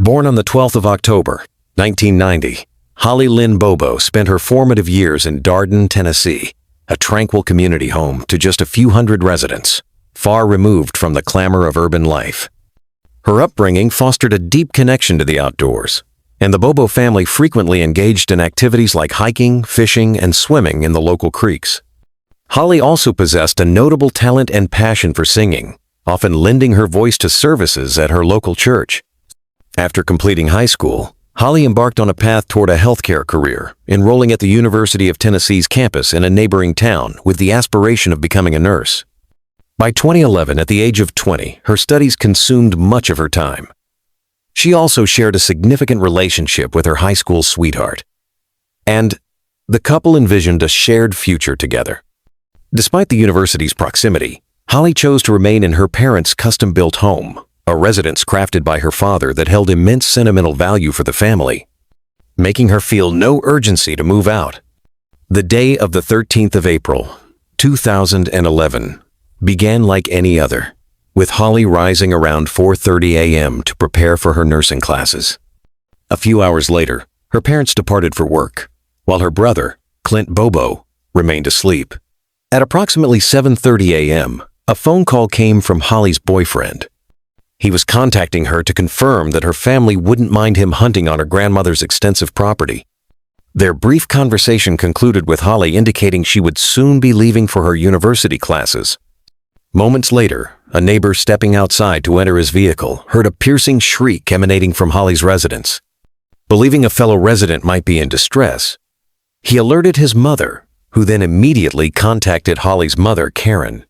Born on the 12th of October, 1990, Holly Lynn Bobo spent her formative years in Darden, Tennessee, a tranquil community home to just a few hundred residents, far removed from the clamor of urban life. Her upbringing fostered a deep connection to the outdoors, and the Bobo family frequently engaged in activities like hiking, fishing, and swimming in the local creeks. Holly also possessed a notable talent and passion for singing, often lending her voice to services at her local church. After completing high school, Holly embarked on a path toward a healthcare career, enrolling at the University of Tennessee's campus in a neighboring town with the aspiration of becoming a nurse. By 2011, at the age of 20, her studies consumed much of her time. She also shared a significant relationship with her high school sweetheart, and the couple envisioned a shared future together. Despite the university's proximity, Holly chose to remain in her parents' custom-built home, a residence crafted by her father that held immense sentimental value for the family, making her feel no urgency to move out. The day of the 13th of April, 2011, began like any other, with Holly rising around 4:30 a.m. to prepare for her nursing classes. A few hours later, her parents departed for work, while her brother, Clint Bobo, remained asleep. At approximately 7:30 a.m., a phone call came from Holly's boyfriend. He was contacting her to confirm that her family wouldn't mind him hunting on her grandmother's extensive property. Their brief conversation concluded with Holly indicating she would soon be leaving for her university classes. Moments later, a neighbor stepping outside to enter his vehicle heard a piercing shriek emanating from Holly's residence. Believing a fellow resident might be in distress, he alerted his mother, who then immediately contacted Holly's mother, Karen.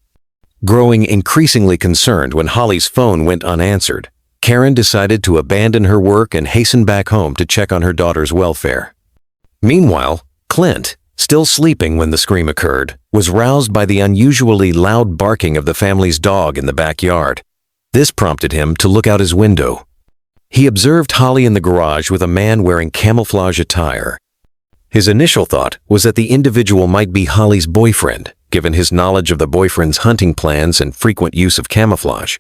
Growing increasingly concerned when Holly's phone went unanswered, Karen decided to abandon her work and hasten back home to check on her daughter's welfare. Meanwhile, Clint, still sleeping when the scream occurred, was roused by the unusually loud barking of the family's dog in the backyard. This prompted him to look out his window. He observed Holly in the garage with a man wearing camouflage attire. His initial thought was that the individual might be Holly's boyfriend, given his knowledge of the boyfriend's hunting plans and frequent use of camouflage.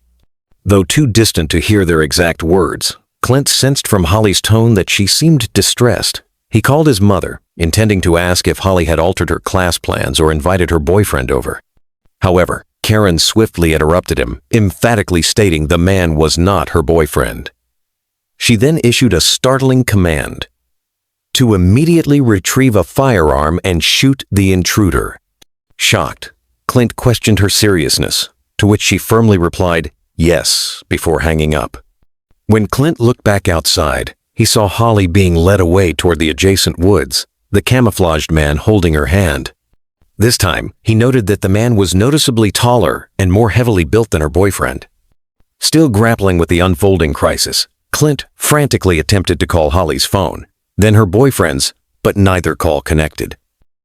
Though too distant to hear their exact words, Clint sensed from Holly's tone that she seemed distressed. He called his mother, intending to ask if Holly had altered her class plans or invited her boyfriend over. However, Karen swiftly interrupted him, emphatically stating the man was not her boyfriend. She then issued a startling command: to immediately retrieve a firearm and shoot the intruder. Shocked, Clint questioned her seriousness, to which she firmly replied, "Yes," before hanging up. When Clint looked back outside, he saw Holly being led away toward the adjacent woods, the camouflaged man holding her hand. This time, he noted that the man was noticeably taller and more heavily built than her boyfriend. Still grappling with the unfolding crisis, Clint frantically attempted to call Holly's phone, then her boyfriend's, but neither call connected.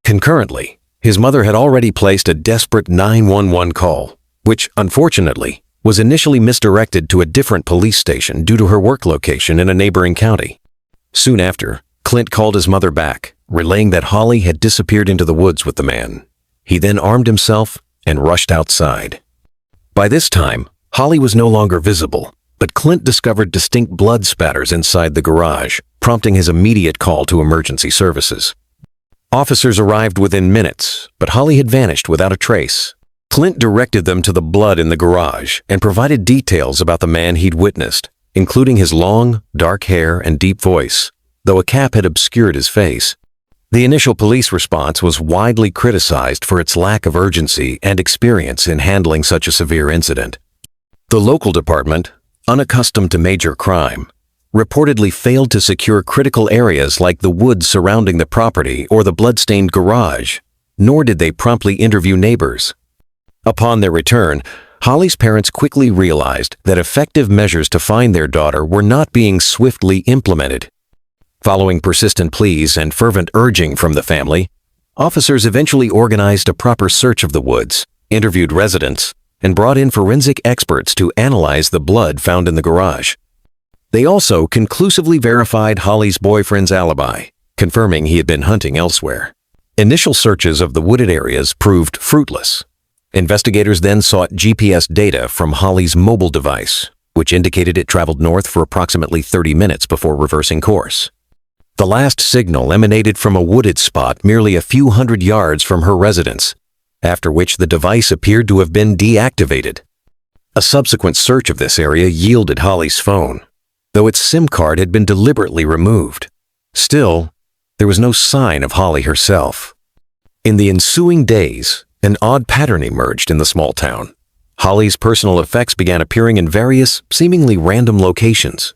Concurrently, his mother had already placed a desperate 911 call, which, unfortunately, was initially misdirected to a different police station due to her work location in a neighboring county. Soon after, Clint called his mother back, relaying that Holly had disappeared into the woods with the man. He then armed himself and rushed outside. By this time, Holly was no longer visible, but Clint discovered distinct blood spatters inside the garage, prompting his immediate call to emergency services. Officers arrived within minutes, but Holly had vanished without a trace. Clint directed them to the blood in the garage and provided details about the man he'd witnessed, including his long, dark hair and deep voice, though a cap had obscured his face. The initial police response was widely criticized for its lack of urgency and experience in handling such a severe incident. The local department, unaccustomed to major crime, reportedly failed to secure critical areas like the woods surrounding the property or the blood-stained garage, nor did they promptly interview neighbors. Upon their return, Holly's parents quickly realized that effective measures to find their daughter were not being swiftly implemented. Following persistent pleas and fervent urging from the family, officers eventually organized a proper search of the woods, interviewed residents, and brought in forensic experts to analyze the blood found in the garage. They also conclusively verified Holly's boyfriend's alibi, confirming he had been hunting elsewhere. Initial searches of the wooded areas proved fruitless. Investigators then sought GPS data from Holly's mobile device, which indicated it traveled north for approximately 30 minutes before reversing course. The last signal emanated from a wooded spot merely a few hundred yards from her residence, after which the device appeared to have been deactivated. A subsequent search of this area yielded Holly's phone, though its SIM card had been deliberately removed. Still, there was no sign of Holly herself. In the ensuing days, an odd pattern emerged in the small town. Holly's personal effects began appearing in various, seemingly random locations.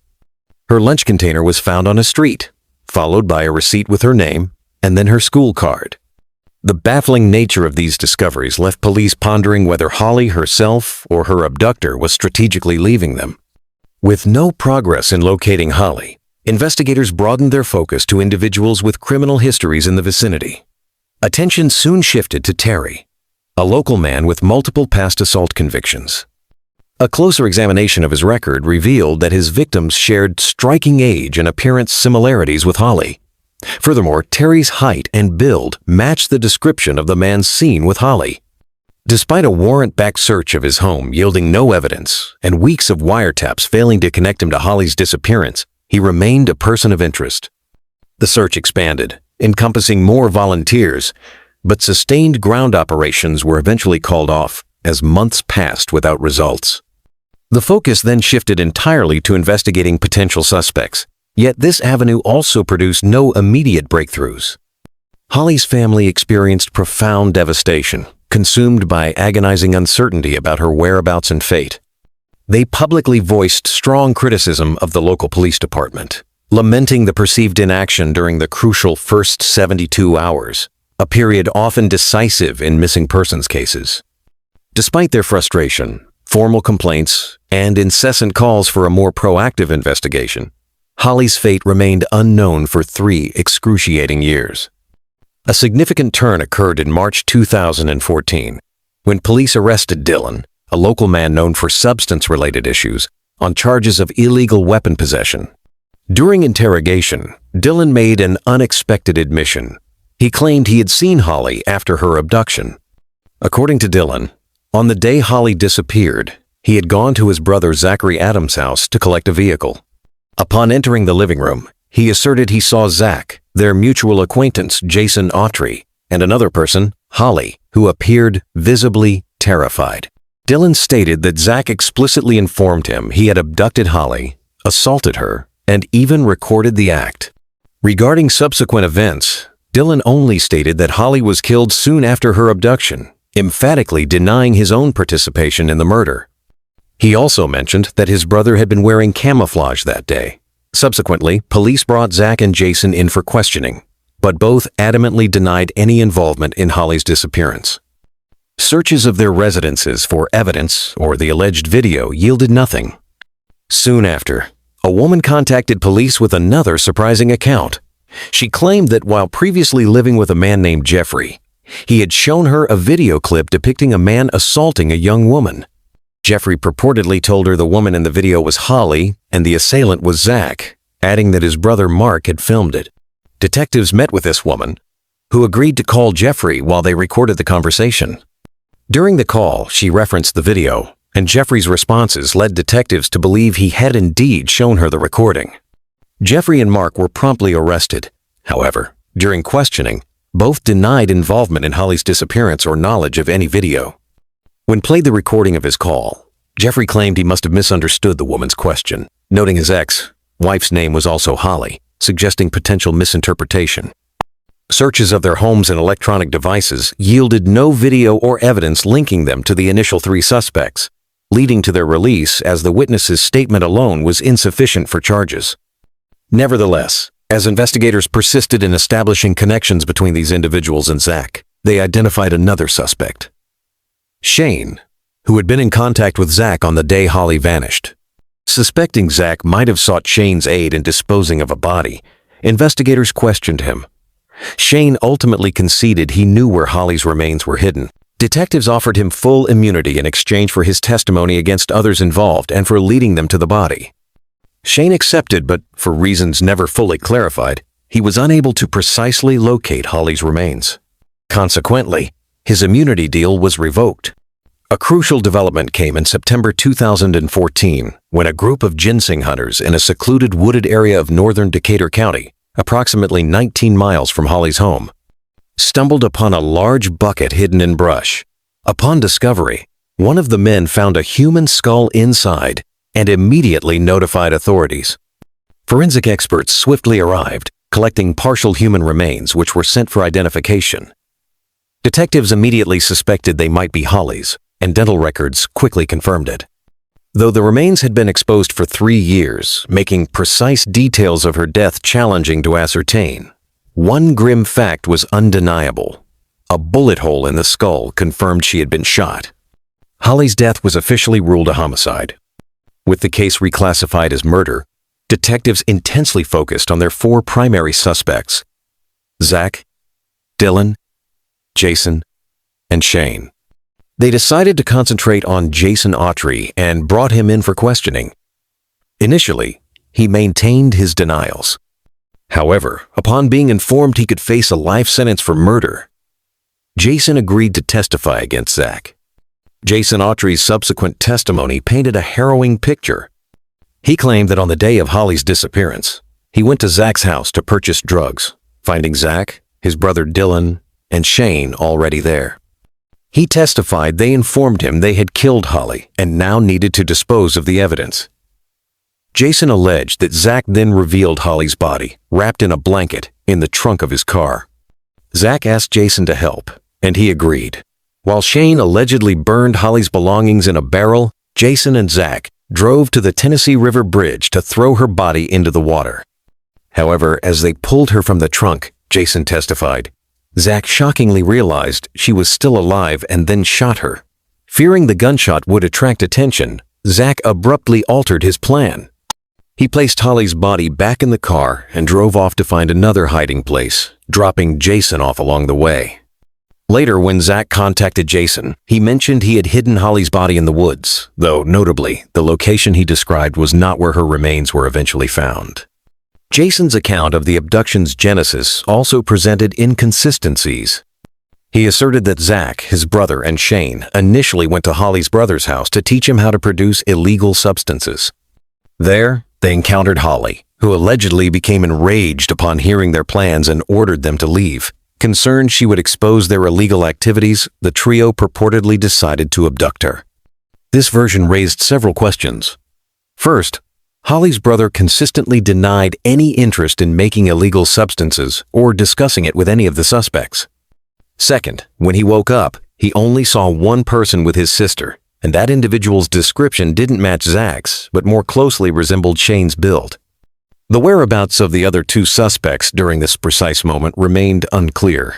Her lunch container was found on a street, followed by a receipt with her name, and then her school card. The baffling nature of these discoveries left police pondering whether Holly herself or her abductor was strategically leaving them. With no progress in locating Holly, investigators broadened their focus to individuals with criminal histories in the vicinity. Attention soon shifted to Terry, a local man with multiple past assault convictions. A closer examination of his record revealed that his victims shared striking age and appearance similarities with Holly. Furthermore, Terry's height and build matched the description of the man seen with Holly. Despite a warrant-backed search of his home yielding no evidence and weeks of wiretaps failing to connect him to Holly's disappearance, he remained a person of interest. The search expanded, encompassing more volunteers, but sustained ground operations were eventually called off as months passed without results. The focus then shifted entirely to investigating potential suspects, yet this avenue also produced no immediate breakthroughs. Holly's family experienced profound devastation, consumed by agonizing uncertainty about her whereabouts and fate. They publicly voiced strong criticism of the local police department, lamenting the perceived inaction during the crucial first 72 hours, a period often decisive in missing persons cases. Despite their frustration, formal complaints, and incessant calls for a more proactive investigation, Holly's fate remained unknown for 3 excruciating years. A significant turn occurred in March 2014, when police arrested Dylan, a local man known for substance-related issues, on charges of illegal weapon possession. During interrogation, Dylan made an unexpected admission. He claimed he had seen Holly after her abduction. According to Dylan, on the day Holly disappeared, he had gone to his brother Zachary Adams' house to collect a vehicle. Upon entering the living room, he asserted he saw Zach, their mutual acquaintance Jason Autry, and another person, Holly, who appeared visibly terrified. Dylan stated that Zach explicitly informed him he had abducted Holly, assaulted her, and even recorded the act. Regarding subsequent events, Dylan only stated that Holly was killed soon after her abduction, emphatically denying his own participation in the murder. He also mentioned that his brother had been wearing camouflage that day. Subsequently, police brought Zach and Jason in for questioning, but both adamantly denied any involvement in Holly's disappearance. Searches of their residences for evidence or the alleged video yielded nothing. Soon after, a woman contacted police with another surprising account. She claimed that while previously living with a man named Jeffrey, he had shown her a video clip depicting a man assaulting a young woman. Jeffrey purportedly told her the woman in the video was Holly and the assailant was Zach, adding that his brother Mark had filmed it. Detectives met with this woman, who agreed to call Jeffrey while they recorded the conversation. During the call, she referenced the video, and Jeffrey's responses led detectives to believe he had indeed shown her the recording. Jeffrey and Mark were promptly arrested. However, during questioning, both denied involvement in Holly's disappearance or knowledge of any video. When played the recording of his call, Jeffrey claimed he must have misunderstood the woman's question, noting his ex-wife's name was also Holly, suggesting potential misinterpretation. Searches of their homes and electronic devices yielded no video or evidence linking them to the initial 3 suspects, leading to their release as the witness's statement alone was insufficient for charges. Nevertheless, as investigators persisted in establishing connections between these individuals and Zach, they identified another suspect, Shane, who had been in contact with Zach on the day Holly vanished. Suspecting Zach might have sought Shane's aid in disposing of a body, investigators questioned him. Shane ultimately conceded he knew where Holly's remains were hidden. Detectives offered him full immunity in exchange for his testimony against others involved and for leading them to the body. Shane accepted, but for reasons never fully clarified, he was unable to precisely locate Holly's remains. Consequently, his immunity deal was revoked. A crucial development came in September 2014 when a group of ginseng hunters in a secluded wooded area of northern Decatur County, approximately 19 miles from Holly's home, stumbled upon a large bucket hidden in brush. Upon discovery, one of the men found a human skull inside and immediately notified authorities. Forensic experts swiftly arrived, collecting partial human remains which were sent for identification. Detectives immediately suspected they might be Holly's, and dental records quickly confirmed it. Though the remains had been exposed for 3 years, making precise details of her death challenging to ascertain, one grim fact was undeniable. A bullet hole in the skull confirmed she had been shot. Holly's death was officially ruled a homicide. With the case reclassified as murder, detectives intensely focused on their 4 primary suspects: Zach, Dylan, Jason, and Shane. They decided to concentrate on Jason Autry and brought him in for questioning. Initially, he maintained his denials. However, upon being informed he could face a life sentence for murder, Jason agreed to testify against Zach. Jason Autry's subsequent testimony painted a harrowing picture. He claimed that on the day of Holly's disappearance, he went to Zach's house to purchase drugs, finding Zach, his brother Dylan, and Shane already there. He testified they informed him they had killed Holly and now needed to dispose of the evidence. Jason alleged that Zach then revealed Holly's body, wrapped in a blanket, in the trunk of his car. Zach asked Jason to help, and he agreed. While Shane allegedly burned Holly's belongings in a barrel, Jason and Zach drove to the Tennessee River Bridge to throw her body into the water. However, as they pulled her from the trunk, Jason testified, Zach shockingly realized she was still alive and then shot her. Fearing the gunshot would attract attention, Zach abruptly altered his plan. He placed Holly's body back in the car and drove off to find another hiding place, dropping Jason off along the way. Later, when Zach contacted Jason, he mentioned he had hidden Holly's body in the woods, though notably, the location he described was not where her remains were eventually found. Jason's account of the abduction's genesis also presented inconsistencies. He asserted that Zach, his brother, and Shane initially went to Holly's brother's house to teach him how to produce illegal substances. There, they encountered Holly, who allegedly became enraged upon hearing their plans and ordered them to leave. Concerned she would expose their illegal activities, the trio purportedly decided to abduct her. This version raised several questions. First, Holly's brother consistently denied any interest in making illegal substances or discussing it with any of the suspects. Second, when he woke up, he only saw one person with his sister, and that individual's description didn't match Zach's, but more closely resembled Shane's build. The whereabouts of the other 2 suspects during this precise moment remained unclear.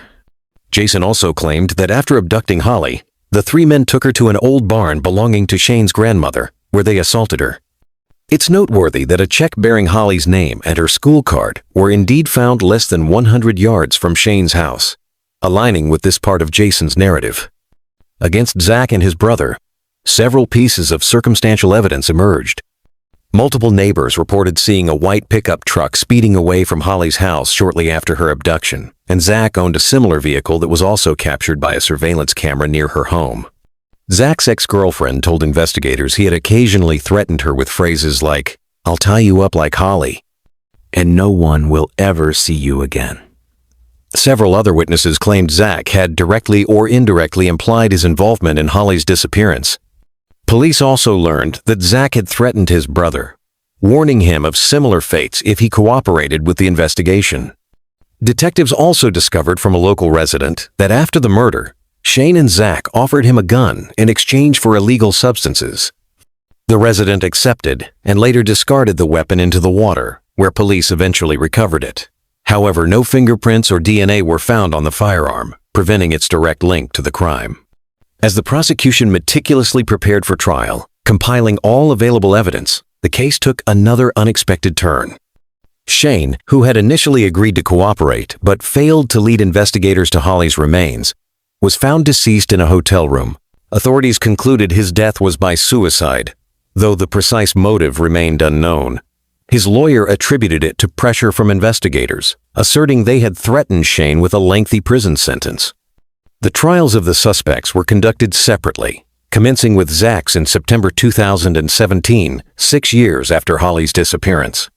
Jason also claimed that after abducting Holly, the 3 men took her to an old barn belonging to Shane's grandmother, where they assaulted her. It's noteworthy that a check bearing Holly's name and her school card were indeed found less than 100 yards from Shane's house, aligning with this part of Jason's narrative. Against Zach and his brother, several pieces of circumstantial evidence emerged. Multiple neighbors reported seeing a white pickup truck speeding away from Holly's house shortly after her abduction, and Zach owned a similar vehicle that was also captured by a surveillance camera near her home. Zach's ex-girlfriend told investigators he had occasionally threatened her with phrases like, "I'll tie you up like Holly," and "no one will ever see you again." Several other witnesses claimed Zach had directly or indirectly implied his involvement in Holly's disappearance. Police also learned that Zach had threatened his brother, warning him of similar fates if he cooperated with the investigation. Detectives also discovered from a local resident that after the murder, Shane and Zach offered him a gun in exchange for illegal substances. The resident accepted and later discarded the weapon into the water, where police eventually recovered it. However, no fingerprints or DNA were found on the firearm, preventing its direct link to the crime. As the prosecution meticulously prepared for trial, compiling all available evidence, the case took another unexpected turn. Shane, who had initially agreed to cooperate but failed to lead investigators to Holly's remains, was found deceased in a hotel room. Authorities concluded his death was by suicide, though the precise motive remained unknown. His lawyer attributed it to pressure from investigators, asserting they had threatened Shane with a lengthy prison sentence. The trials of the suspects were conducted separately, commencing with Zach's in September 2017, 6 years after Holly's disappearance.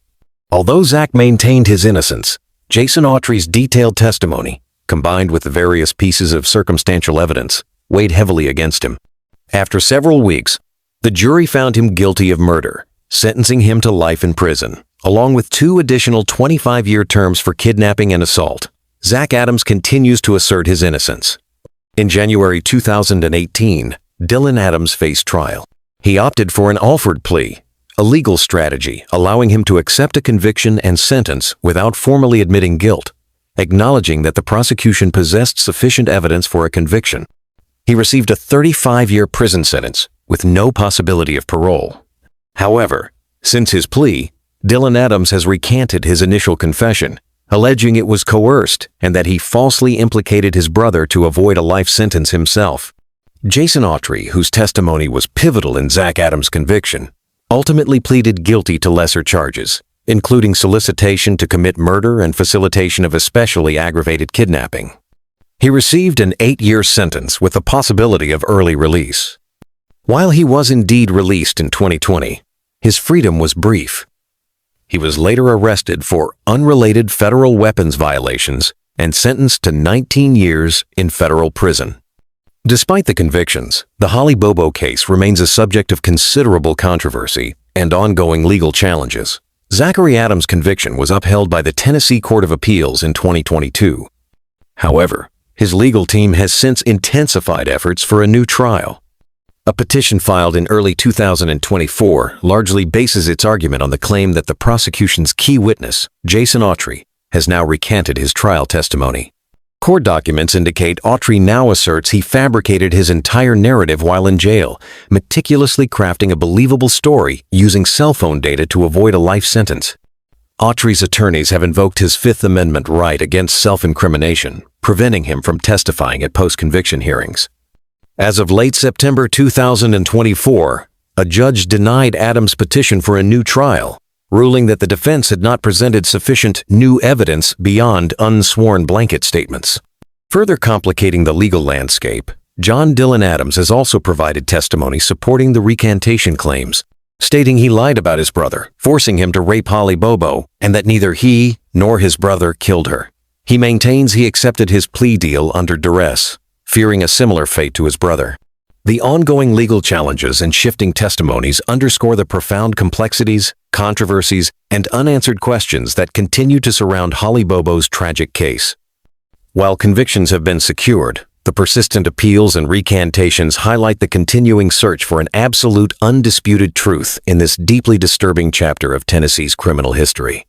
Although Zach maintained his innocence, Jason Autry's detailed testimony, combined with the various pieces of circumstantial evidence, weighed heavily against him. After several weeks, the jury found him guilty of murder, sentencing him to life in prison, along with 2 additional 25-year terms for kidnapping and assault. Zach Adams continues to assert his innocence. In January 2018, Dylan Adams faced trial. He opted for an Alford plea, a legal strategy allowing him to accept a conviction and sentence without formally admitting guilt, acknowledging that the prosecution possessed sufficient evidence for a conviction. He received a 35-year prison sentence with no possibility of parole. However, since his plea, Dylan Adams has recanted his initial confession, alleging it was coerced and that he falsely implicated his brother to avoid a life sentence himself. Jason Autry, whose testimony was pivotal in Zach Adams' conviction, ultimately pleaded guilty to lesser charges, including solicitation to commit murder and facilitation of especially aggravated kidnapping. He received an 8-year sentence with the possibility of early release. While he was indeed released in 2020, his freedom was brief. He was later arrested for unrelated federal weapons violations and sentenced to 19 years in federal prison. Despite the convictions, the Holly Bobo case remains a subject of considerable controversy and ongoing legal challenges. Zachary Adams' conviction was upheld by the Tennessee Court of Appeals in 2022. However, his legal team has since intensified efforts for a new trial. A petition filed in early 2024 largely bases its argument on the claim that the prosecution's key witness, Jason Autry, has now recanted his trial testimony. Court documents indicate Autry now asserts he fabricated his entire narrative while in jail, meticulously crafting a believable story using cell phone data to avoid a life sentence. Autry's attorneys have invoked his Fifth Amendment right against self-incrimination, preventing him from testifying at post-conviction hearings. As of late September 2024, a judge denied Adams' petition for a new trial, ruling that the defense had not presented sufficient new evidence beyond unsworn blanket statements. Further complicating the legal landscape, John Dylan Adams has also provided testimony supporting the recantation claims, stating he lied about his brother, forcing him to rape Holly Bobo, and that neither he nor his brother killed her. He maintains he accepted his plea deal under duress, fearing a similar fate to his brother. The ongoing legal challenges and shifting testimonies underscore the profound complexities, controversies, and unanswered questions that continue to surround Holly Bobo's tragic case. While convictions have been secured, the persistent appeals and recantations highlight the continuing search for an absolute, undisputed truth in this deeply disturbing chapter of Tennessee's criminal history.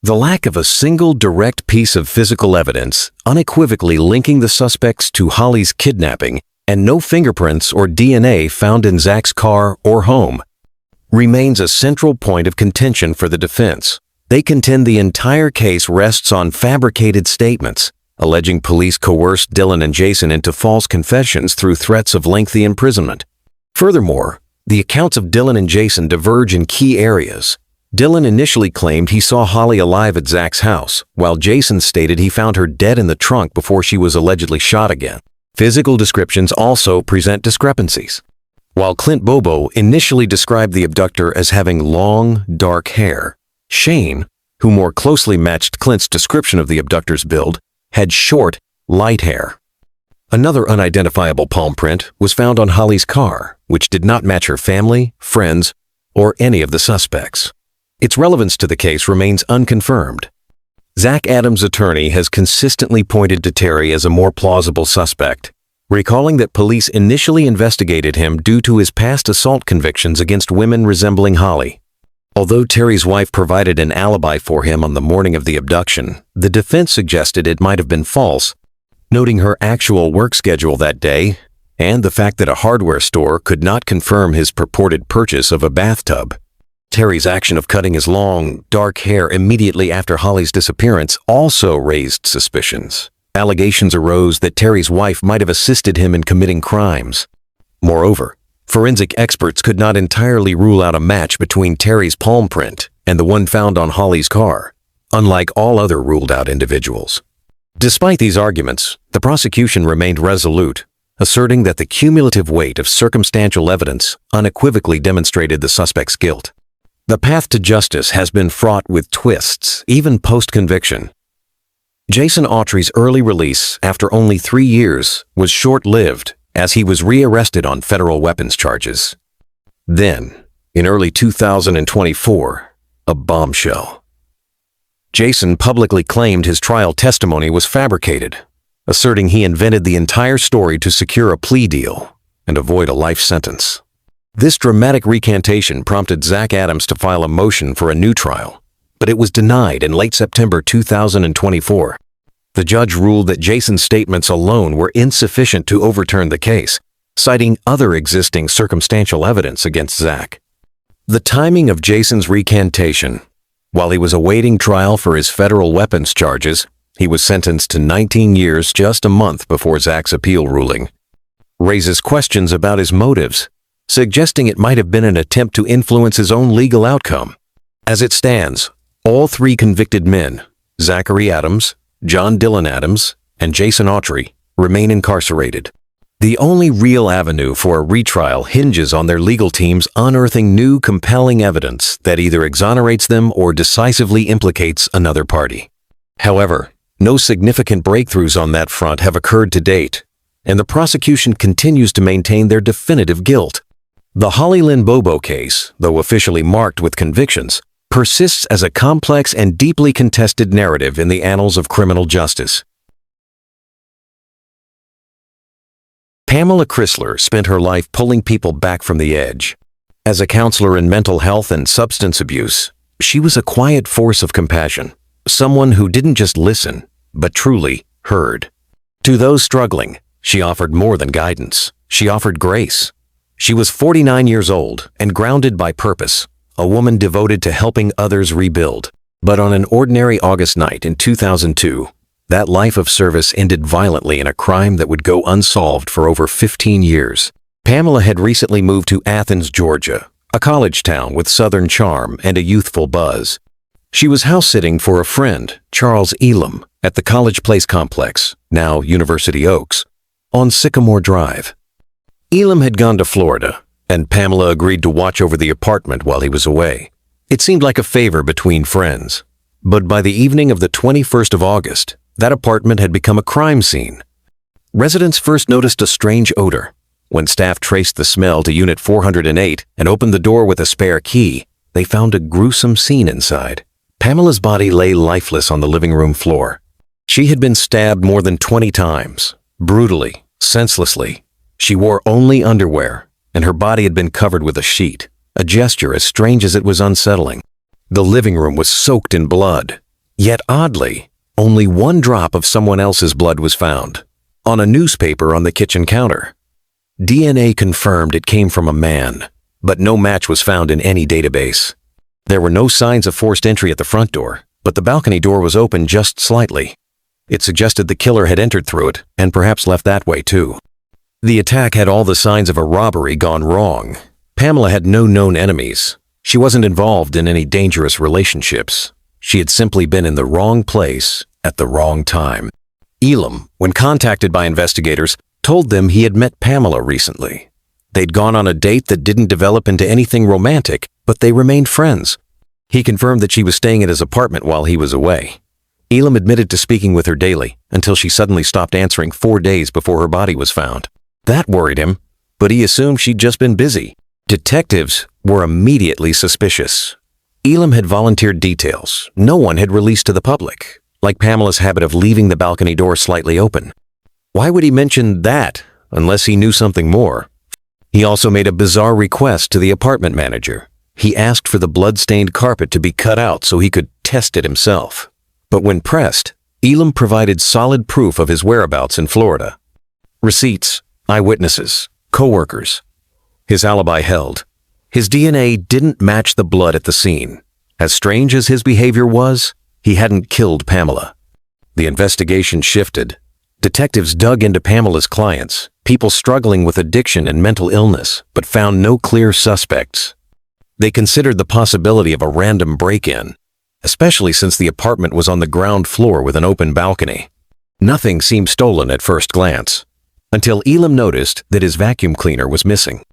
The lack of a single direct piece of physical evidence unequivocally linking the suspects to Holly's kidnapping and no fingerprints or DNA found in Zach's car or home remains a central point of contention for the defense. They contend the entire case rests on fabricated statements, alleging police coerced Dylan and Jason into false confessions through threats of lengthy imprisonment. Furthermore, the accounts of Dylan and Jason diverge in key areas. Dylan initially claimed he saw Holly alive at Zach's house, while Jason stated he found her dead in the trunk before she was allegedly shot again. Physical descriptions also present discrepancies. While Clint Bobo initially described the abductor as having long, dark hair, Shane, who more closely matched Clint's description of the abductor's build, had short, light hair. Another unidentifiable palm print was found on Holly's car, which did not match her family, friends, or any of the suspects. Its relevance to the case remains unconfirmed. Zach Adams' attorney has consistently pointed to Terry as a more plausible suspect, recalling that police initially investigated him due to his past assault convictions against women resembling Holly. Although Terry's wife provided an alibi for him on the morning of the abduction, the defense suggested it might have been false, noting her actual work schedule that day and the fact that a hardware store could not confirm his purported purchase of a bathtub. Terry's action of cutting his long, dark hair immediately after Holly's disappearance also raised suspicions. Allegations arose that Terry's wife might have assisted him in committing crimes. Moreover, forensic experts could not entirely rule out a match between Terry's palm print and the one found on Holly's car, unlike all other ruled-out individuals. Despite these arguments, the prosecution remained resolute, asserting that the cumulative weight of circumstantial evidence unequivocally demonstrated the suspect's guilt. The path to justice has been fraught with twists, even post-conviction. Jason Autry's early release after only 3 years was short-lived as he was rearrested on federal weapons charges. Then, in early 2024, a bombshell. Jason publicly claimed his trial testimony was fabricated, asserting he invented the entire story to secure a plea deal and avoid a life sentence. This dramatic recantation prompted Zach Adams to file a motion for a new trial, but it was denied in late September 2024. The judge ruled that Jason's statements alone were insufficient to overturn the case, citing other existing circumstantial evidence against Zach. The timing of Jason's recantation, while he was awaiting trial for his federal weapons charges, he was sentenced to 19 years just a month before Zach's appeal ruling, raises questions about his motives, suggesting it might have been an attempt to influence his own legal outcome. As it stands, all 3 convicted men, Zachary Adams, John Dylan Adams, and Jason Autry, remain incarcerated. The only real avenue for a retrial hinges on their legal teams unearthing new, compelling evidence that either exonerates them or decisively implicates another party. However, no significant breakthroughs on that front have occurred to date, and the prosecution continues to maintain their definitive guilt. The Holly Lynn Bobo case, though officially marked with convictions, persists as a complex and deeply contested narrative in the annals of criminal justice. Pamela Chrysler spent her life pulling people back from the edge. As a counselor in mental health and substance abuse, she was a quiet force of compassion, someone who didn't just listen, but truly heard. To those struggling, she offered more than guidance. She offered grace. She was 49 years old and grounded by purpose, a woman devoted to helping others rebuild. But on an ordinary August night in 2002, that life of service ended violently in a crime that would go unsolved for over 15 years. Pamela had recently moved to Athens, Georgia, a college town with southern charm and a youthful buzz. She was house-sitting for a friend, Charles Elam, at the College Place complex, now University Oaks, on Sycamore Drive. Elam had gone to Florida, and Pamela agreed to watch over the apartment while he was away. It seemed like a favor between friends. But by the evening of the 21st of August, that apartment had become a crime scene. Residents first noticed a strange odor. When staff traced the smell to Unit 408 and opened the door with a spare key, they found a gruesome scene inside. Pamela's body lay lifeless on the living room floor. She had been stabbed more than 20 times, brutally, senselessly. She wore only underwear, and her body had been covered with a sheet, a gesture as strange as it was unsettling. The living room was soaked in blood. Yet oddly, only 1 drop of someone else's blood was found, on a newspaper on the kitchen counter. DNA confirmed it came from a man, but no match was found in any database. There were no signs of forced entry at the front door, but the balcony door was open just slightly. It suggested the killer had entered through it, and perhaps left that way too. The attack had all the signs of a robbery gone wrong. Pamela had no known enemies. She wasn't involved in any dangerous relationships. She had simply been in the wrong place at the wrong time. Elam, when contacted by investigators, told them he had met Pamela recently. They'd gone on a date that didn't develop into anything romantic, but they remained friends. He confirmed that she was staying at his apartment while he was away. Elam admitted to speaking with her daily until she suddenly stopped answering 4 days before her body was found. That worried him, but he assumed she'd just been busy. Detectives were immediately suspicious. Elam had volunteered details no one had released to the public, like Pamela's habit of leaving the balcony door slightly open. Why would he mention that unless he knew something more? He also made a bizarre request to the apartment manager. He asked for the blood-stained carpet to be cut out so he could test it himself. But when pressed, Elam provided solid proof of his whereabouts in Florida. Receipts, eyewitnesses, co-workers. His alibi held. His DNA didn't match the blood at the scene. As strange as his behavior was, he hadn't killed Pamela. The investigation shifted. Detectives dug into Pamela's clients, people struggling with addiction and mental illness, but found no clear suspects. They considered the possibility of a random break-in, especially since the apartment was on the ground floor with an open balcony. Nothing seemed stolen at first glance. until Elam noticed that his vacuum cleaner was missing.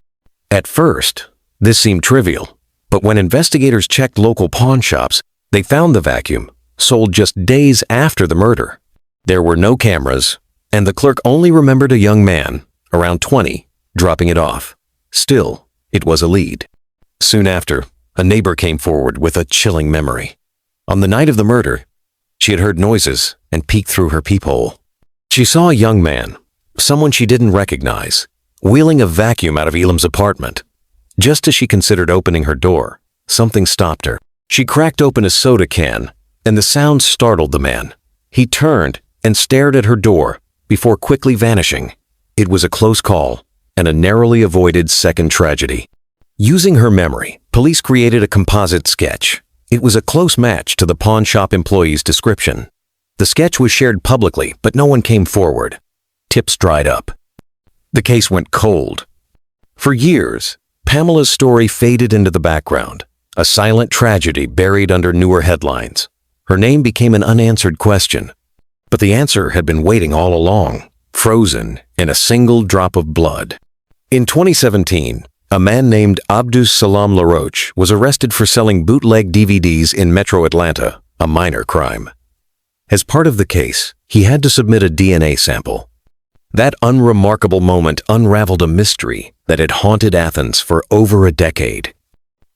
At first, this seemed trivial, but when investigators checked local pawn shops, they found the vacuum sold just days after the murder. There were no cameras, and the clerk only remembered a young man, around 20, dropping it off. Still, it was a lead. Soon after, a neighbor came forward with a chilling memory. On the night of the murder, she had heard noises and peeked through her peephole. She saw a young man, someone she didn't recognize, wheeling a vacuum out of Elam's apartment. Just as she considered opening her door, something stopped her. She cracked open a soda can, and the sound startled the man. He turned and stared at her door before quickly vanishing. It was a close call and a narrowly avoided second tragedy. Using her memory, police created a composite sketch. It was a close match to the pawn shop employee's description. The sketch was shared publicly, but no one came forward. Tips dried up. The case went cold. For years, Pamela's story faded into the background, a silent tragedy buried under newer headlines. Her name became an unanswered question. But the answer had been waiting all along, frozen in a single drop of blood. In 2017, a man named Abdus Salam LaRoche was arrested for selling bootleg DVDs in Metro Atlanta, a minor crime. As part of the case, he had to submit a DNA sample. That unremarkable moment unraveled a mystery that had haunted Athens for over a decade.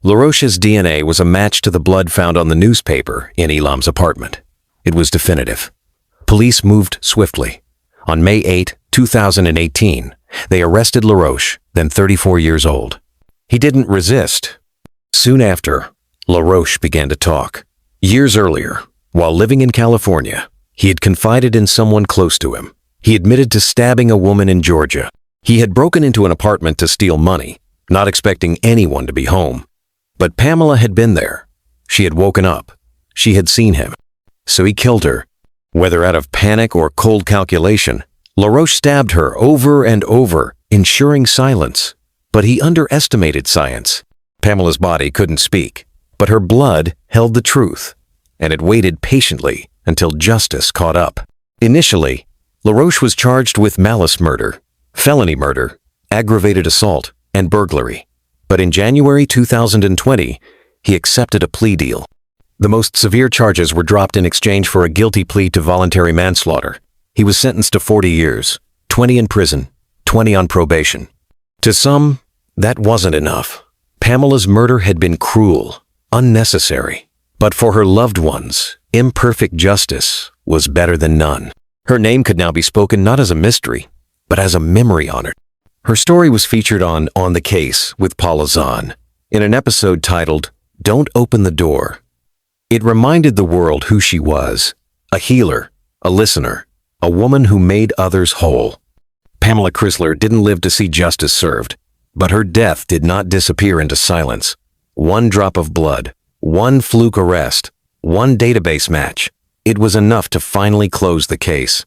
LaRoche's DNA was a match to the blood found on the newspaper in Elam's apartment. It was definitive. Police moved swiftly. On May 8, 2018, they arrested LaRoche, then 34 years old. He didn't resist. Soon after, LaRoche began to talk. Years earlier, while living in California, he had confided in someone close to him. He admitted to stabbing a woman in Georgia. He had broken into an apartment to steal money, not expecting anyone to be home. But Pamela had been there. She had woken up. She had seen him. So he killed her. Whether out of panic or cold calculation, LaRoche stabbed her over and over, ensuring silence. But he underestimated science. Pamela's body couldn't speak, but her blood held the truth, and it waited patiently until justice caught up. Initially, LaRoche was charged with malice murder, felony murder, aggravated assault, and burglary. But in January 2020, he accepted a plea deal. The most severe charges were dropped in exchange for a guilty plea to voluntary manslaughter. He was sentenced to 40 years, 20 in prison, 20 on probation. To some, that wasn't enough. Pamela's murder had been cruel, unnecessary. But for her loved ones, imperfect justice was better than none. Her name could now be spoken not as a mystery, but as a memory honored. Her story was featured on the Case with Paula Zahn in an episode titled, Don't Open the Door. It reminded the world who she was, a healer, a listener, a woman who made others whole. Pamela Chrysler didn't live to see justice served, but her death did not disappear into silence. One drop of blood, one fluke arrest, one database match. It was enough to finally close the case.